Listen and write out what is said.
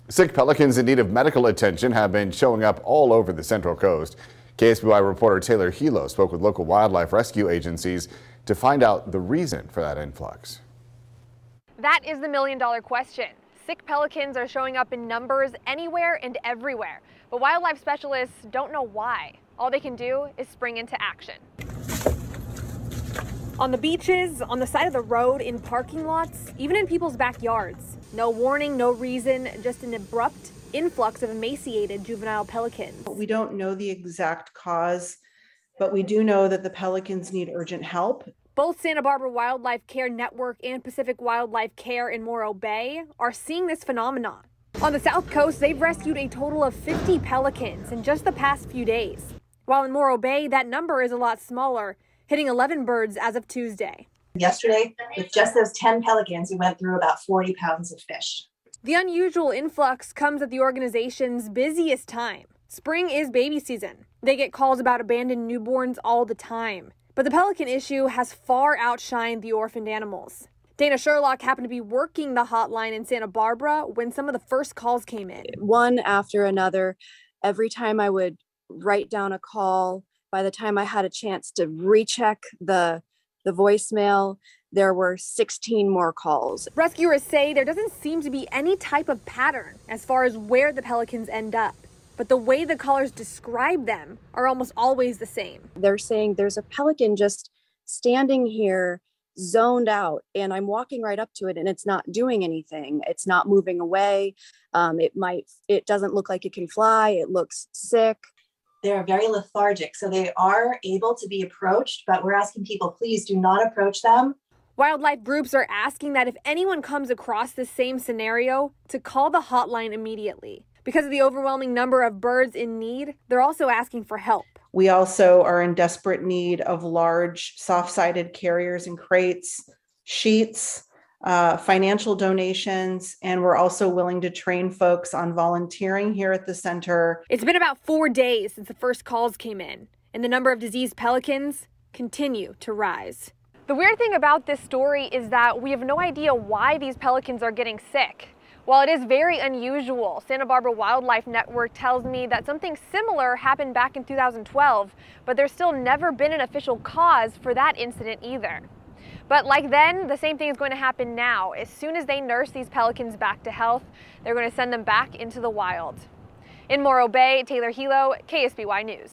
Sick pelicans in need of medical attention have been showing up all over the Central Coast. KSBY reporter Taylor Hilo spoke with local wildlife rescue agencies to find out the reason for that influx. That is the million-dollar question. Sick pelicans are showing up in numbers anywhere and everywhere, but wildlife specialists don't know why. All they can do is spring into action. On the beaches, on the side of the road, in parking lots, even in people's backyards. No warning, no reason, just an abrupt influx of emaciated juvenile pelicans. We don't know the exact cause, but we do know that the pelicans need urgent help. Both Santa Barbara Wildlife Care Network and Pacific Wildlife Care in Morro Bay are seeing this phenomenon. On the South Coast, they've rescued a total of 50 pelicans in just the past few days. While in Morro Bay, that number is a lot smaller, hitting 11 birds as of Tuesday. Yesterday, with just those 10 pelicans, we went through about 40 pounds of fish. The unusual influx comes at the organization's busiest time. Spring is baby season. They get calls about abandoned newborns all the time. But the pelican issue has far outshined the orphaned animals. Dana Sherlock happened to be working the hotline in Santa Barbara when some of the first calls came in. One after another, every time I would write down a call, by the time I had a chance to recheck the voicemail, there were 16 more calls. Rescuers say there doesn't seem to be any type of pattern as far as where the pelicans end up, but the way the callers describe them are almost always the same. They're saying there's a pelican just standing here, zoned out, and I'm walking right up to it and it's not doing anything. It's not moving away. It doesn't look like it can fly. It looks sick. They're very lethargic, so they are able to be approached, but we're asking people, please do not approach them. Wildlife groups are asking that if anyone comes across this same scenario, to call the hotline immediately. Because of the overwhelming number of birds in need, they're also asking for help. We also are in desperate need of large soft-sided carriers and crates, sheets, financial donations, and we're also willing to train folks on volunteering here at the center. It's been about 4 days since the first calls came in, and the number of diseased pelicans continue to rise. The weird thing about this story is that we have no idea why these pelicans are getting sick. While it is very unusual, Santa Barbara Wildlife Network tells me that something similar happened back in 2012, but there's still never been an official cause for that incident either. But like then, the same thing is going to happen now. As soon as they nurse these pelicans back to health, they're going to send them back into the wild. In Morro Bay, Taylor Hilo, KSBY News.